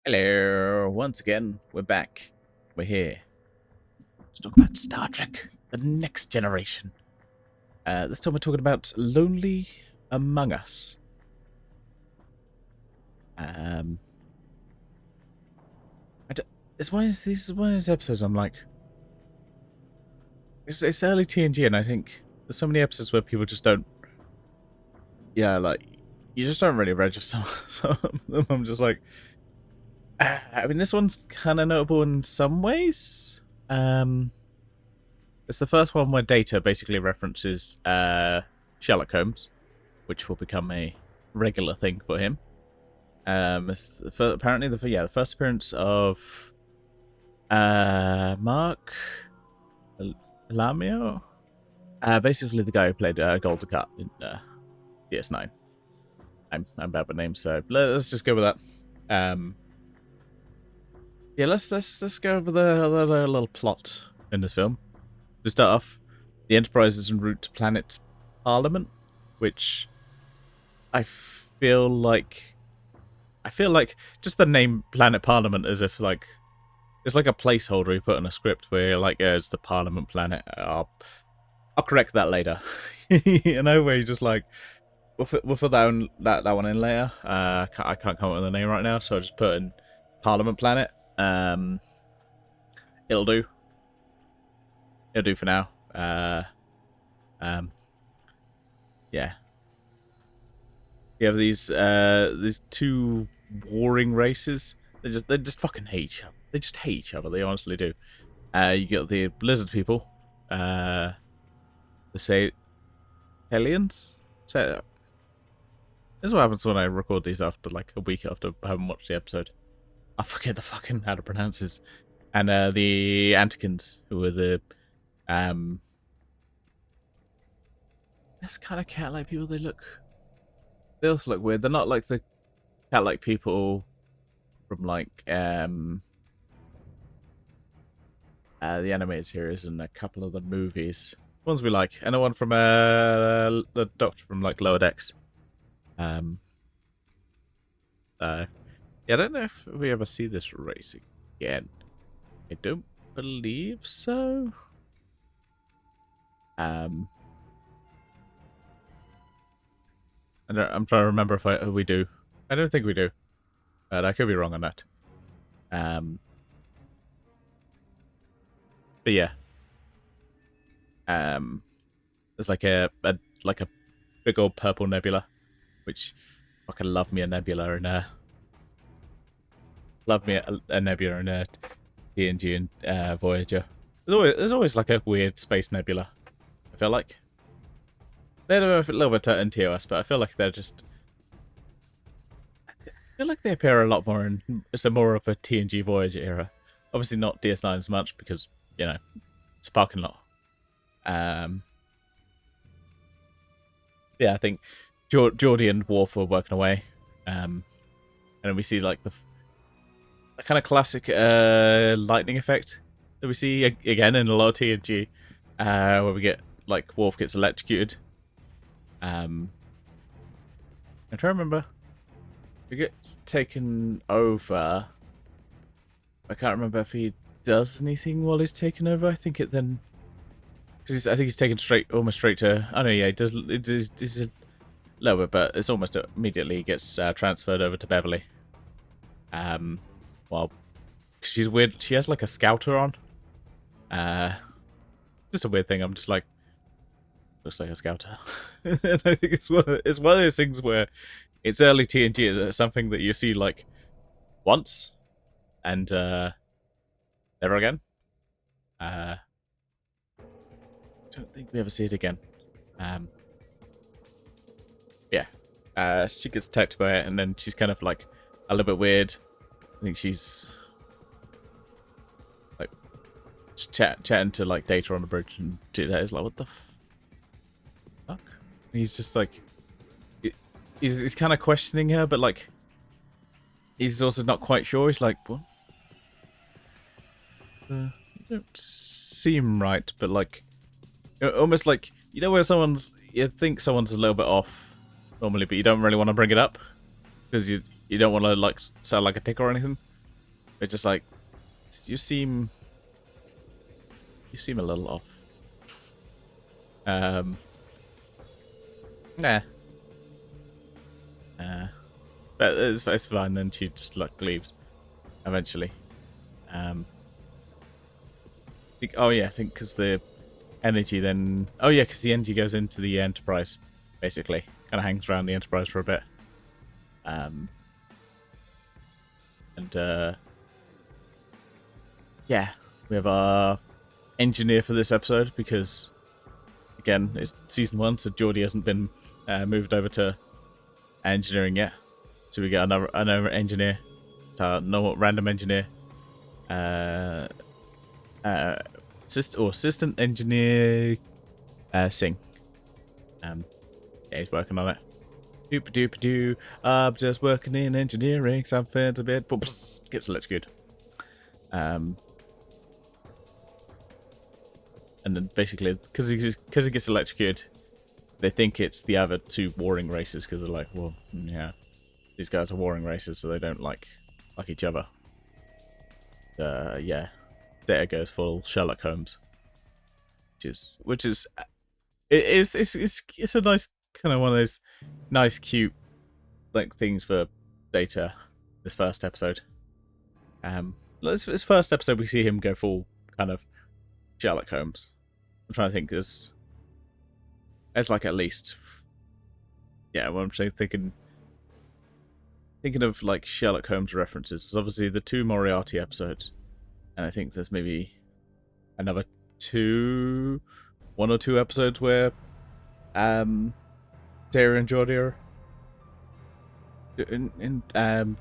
Hello, once again, we're back. We're here to talk about Star Trek, The Next Generation. This time we're talking about Lonely Among Us. It's one of these episodes I'm like, it's early TNG, and I think there's so many episodes where people just don't, like, you just don't really register some of them. I'm just like, I mean, this one's kind of notable in some ways. It's the first one where Data basically references Sherlock Holmes, which will become a regular thing for him. It's apparently the first appearance of Mark Lamio, basically the guy who played Golden Cut in DS9. I'm bad with names, so let's just go with that. Yeah, let's go over the little plot in this film. To start off, the Enterprise is en route to planet Parliament, which I feel like just the name Planet Parliament as if like it's like a placeholder you put in a script where you're like, yeah, it's the Parliament planet. I'll correct that later. You know, where you just like we'll put that one in later. I can't come up with the name right now, so I just put in Parliament planet. It'll do. It'll do for now. Yeah. You have these two warring races. They just fucking hate each other. They just hate each other. They honestly do. You got the lizard people. The aliens. So this is what happens when I record these after like a week after I haven't watched the episode. I forget the fucking how to pronounce this. And the Antikins, who are the this kind of cat-like people. They also look weird. They're not like the cat-like people from like the animated series and a couple of the movies. Ones we like, and the one from the Doctor from like Lower Decks. Yeah, I don't know if we ever see this race again. I don't believe so. I'm trying to remember if we do. I don't think we do, but I could be wrong on that. But yeah, there's like a big old purple nebula, which fucking love me a nebula in a nebula in TNG and Voyager. There's always like a weird space nebula. I feel like they're a little bit in TOS, but I feel like they're just. I feel like they appear a lot more in. It's more of a TNG Voyager era. Obviously not DS9 as much because you know it's a parking lot. Yeah, I think Geordie and Worf were working away, and then we see like the kind of classic lightning effect that we see again in a lot of TNG, where we get like Worf gets electrocuted. I'm trying to remember. He gets taken over. I can't remember if he does anything while he's taken over. I think it then. Cause I think he's taken almost straight to. Oh no, yeah, he does. It's a little bit, but it's almost immediately gets transferred over to Beverly. Well, cause she's weird. She has like a scouter on. Just a weird thing. I'm just like, looks like a scouter. And I think it's one of those things where it's early TNG. It's something that you see like once and never again. Don't think we ever see it again. Yeah. She gets attacked by it, and then she's kind of like a little bit weird. I think she's like chatting to like Data on the bridge, and Data is like, "What the fuck?" He's just like, he's kind of questioning her, but like, he's also not quite sure. He's like, "What? You don't seem right," but like, almost like where you think someone's a little bit off normally, but you don't really want to bring it up because you don't want to like sound like a dick or anything. It's just like, you seem a little off. Nah. But it's fine, and she just like leaves eventually. Oh yeah, I think because the energy then... Oh yeah, because the energy goes into the Enterprise, basically. Kind of hangs around the Enterprise for a bit. Yeah, we have our engineer for this episode because, again, it's season 1, so Geordie hasn't been moved over to engineering yet. So we get another engineer, no random engineer, assistant engineer, Singh. Yeah, he's working on it. Doop doop doo. I'm just working in engineering. Something's a bit. Gets electrocuted. And then basically, because he gets electrocuted, they think it's the other 2 warring races because they're like, well, yeah, these guys are warring races, so they don't like each other. Yeah, Data goes full Sherlock Holmes, which is it's a nice kind of one of those nice, cute like things for Data. This first episode, this first episode we see him go full kind of Sherlock Holmes. I'm trying to think. There's like at least, yeah. What I'm saying, thinking of like Sherlock Holmes references. There's obviously the 2 Moriarty episodes, and I think there's maybe another 1 or 2 episodes where Tara and Geordie are kind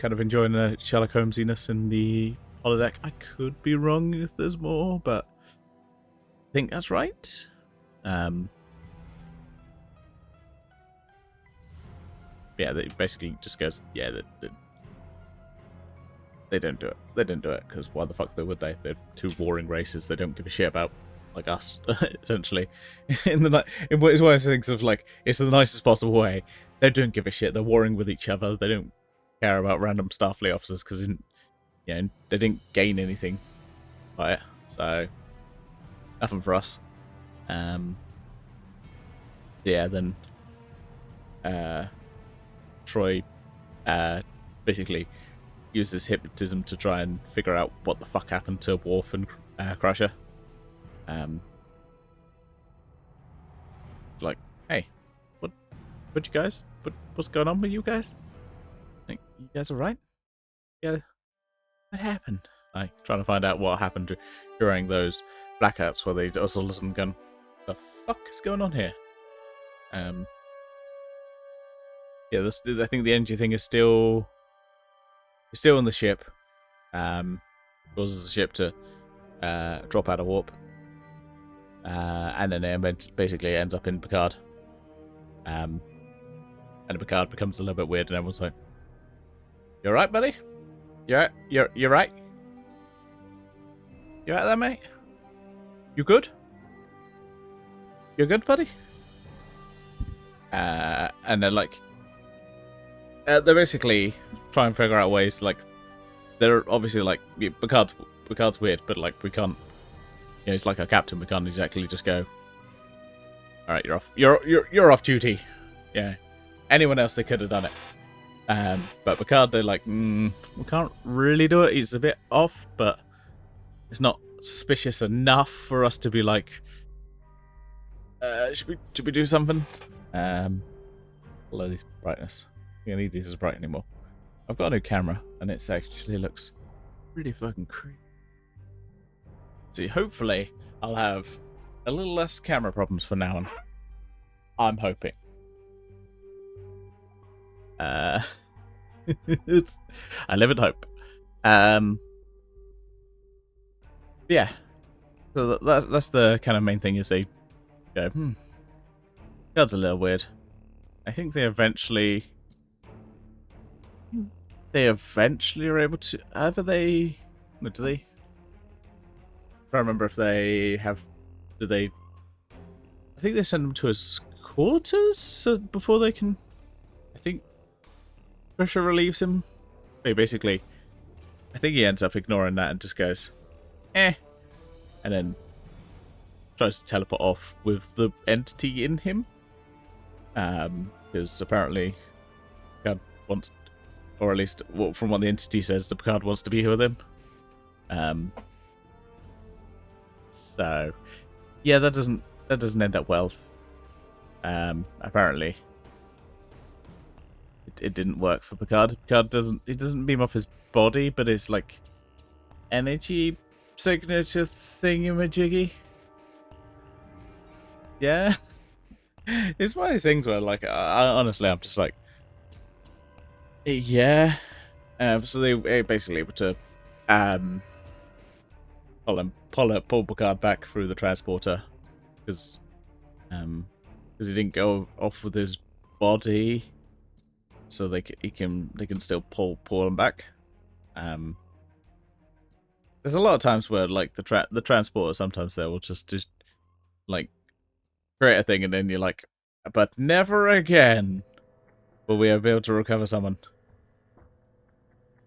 of enjoying the Sherlock Holmesiness in the holodeck. I could be wrong if there's more, but I think that's right. Yeah, they basically just goes, yeah, they don't do it. They didn't do it because why the fuck would they? They're 2 warring races. They don't give a shit about like us, essentially. In one of those things of like, it's the nicest possible way. They don't give a shit. They're warring with each other. They don't care about random Starfleet officers because they didn't gain anything by it. So nothing for us. Yeah, then Troy basically uses hypnotism to try and figure out what the fuck happened to Worf and Crusher. Like, hey, what you guys? What's going on with you guys? Like, you guys alright? Yeah, what happened? Like, trying to find out what happened during those blackouts where they also listen gun. The fuck is going on here? Yeah, I think the energy thing is still on the ship. Causes the ship to drop out of warp. And then it basically ends up in Picard. And Picard becomes a little bit weird, and everyone's like, "You alright, buddy? You're right? You right there, mate? You good? You're good, buddy?" And then like they basically try and figure out ways, like they're obviously like Picard's weird, but like we can't, he's like our captain. We can't exactly just go, "All right, you're off. You're off duty." Yeah, anyone else they could have done it. But Picard, they're like, we can't really do it. He's a bit off, but it's not suspicious enough for us to be like, should we do something? Lower this brightness. I don't need these as bright anymore. I've got a new camera, and it actually looks pretty fucking creepy. So hopefully, I'll have a little less camera problems from now on. I'm hoping. I live in hope. Yeah. So that's the kind of main thing, is they go, God's a little weird. I think they eventually are able to. Either they. What do they? I don't remember if they have. Do they? I think they send them to his quarters before they can. I think Crusher relieves him. They basically I think he ends up ignoring that and just goes, eh, and then tries to teleport off with the entity in him. Because apparently Picard wants, or at least from what the entity says, the Picard wants to be here with him. So yeah, that doesn't end up well. Apparently it didn't work for Picard. Picard doesn't beam off his body, but it's like energy signature thingamajiggy. Yeah. It's one of those things where, like, honestly, I'm just like, yeah. So they basically able to pull Picard back through the transporter because he didn't go off with his body, so they can still pull him back. There's a lot of times where, like, the transporter, sometimes they will just like create a thing and then you're like, but never again will we be able to recover someone.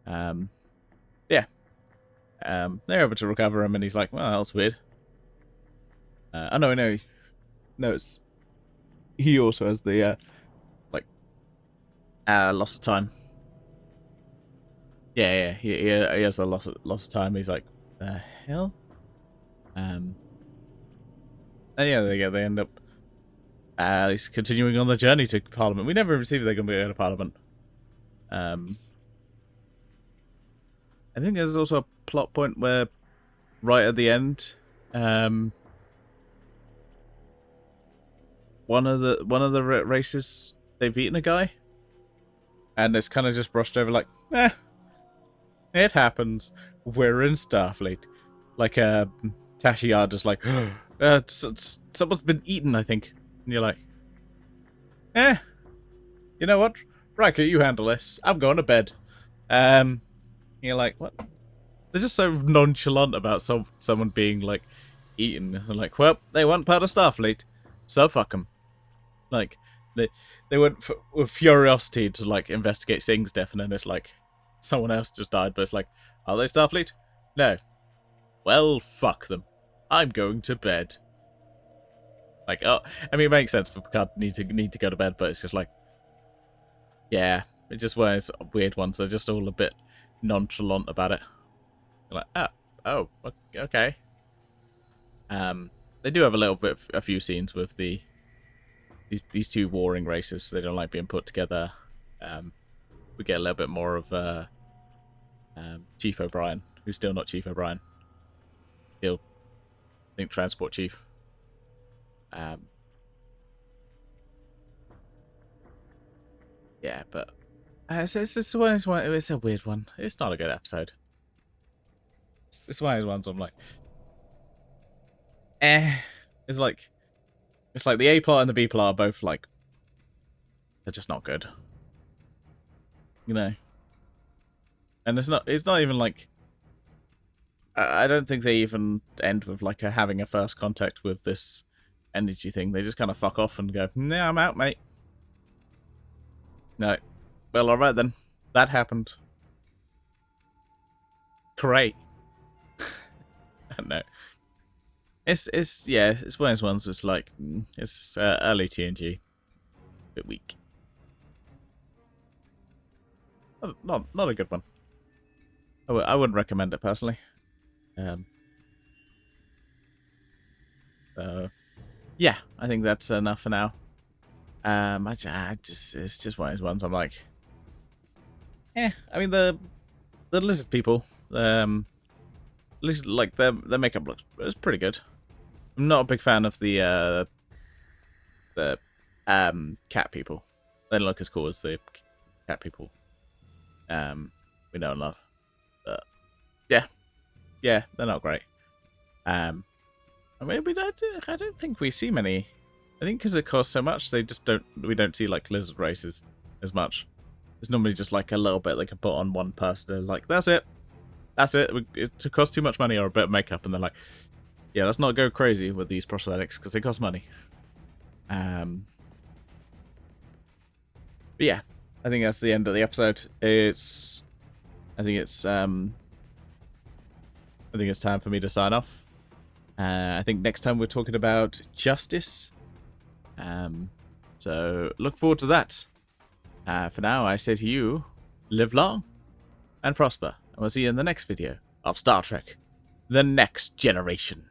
Yeah. They're able to recover him and he's like, well, that was weird. Oh no, it's he also has the loss of time. Yeah, he has the loss of time. He's like, the hell? And yeah, they end up at least continuing on the journey to Parliament. We never received they're going to be at Parliament. I think there's also a plot point where, right at the end, one of the races, they've eaten a guy, and it's kind of just brushed over like, it happens. We're in Starfleet. Like, Tashiar just like, someone's been eaten, I think. And you're like, you know what? Riker, you handle this. I'm going to bed. You're like, what? They're just so nonchalant about someone being, like, eaten. They're like, well, they weren't part of Starfleet, so fuck them. Like, they went with curiosity to, like, investigate Singh's death, and then it's like, someone else just died, but it's like, are they Starfleet? No. Well, fuck them. I'm going to bed. Like, oh, I mean, it makes sense for Picard need to go to bed, but it's just like, yeah, it just was weird ones. They're just all a bit nonchalant about it. You're like, oh, okay. They do have a few scenes with these two warring races. They don't like being put together. We get a little bit more of Chief O'Brien, who's still not Chief O'Brien. Still, I think, Transport Chief. Yeah, but it's a weird one. It's not a good episode. It's one of those ones I'm like, It's like the A plot and the B plot are both like, they're just not good. You know? And it's not even like, I don't think they even end with like having a first contact with this energy thing. They just kind of fuck off and go, nah, I'm out, mate. No. Well, alright then. That happened. Great. No. It's one of those ones that's like, it's early TNG. A bit weak. Not a good one. I wouldn't recommend it personally. Yeah, I think that's enough for now. It's just one of those ones I'm like, I mean, the lizard people, at least like their makeup looks pretty good. I'm not a big fan of the cat people. They don't look as cool as the cat people we know and love. But yeah, they're not great. I mean, I don't think we see many. I think because it costs so much, we don't see like lizard races as much. It's normally just like a little bit they can put on one person. They're like, that's it. It costs too much money or a bit of makeup, and they're like, yeah, let's not go crazy with these prosthetics because they cost money. But yeah, I think that's the end of the episode. I think it's I think it's time for me to sign off. I think next time we're talking about justice. So look forward to that. For now, I say to you, live long and prosper. And we'll see you in the next video of Star Trek: The Next Generation.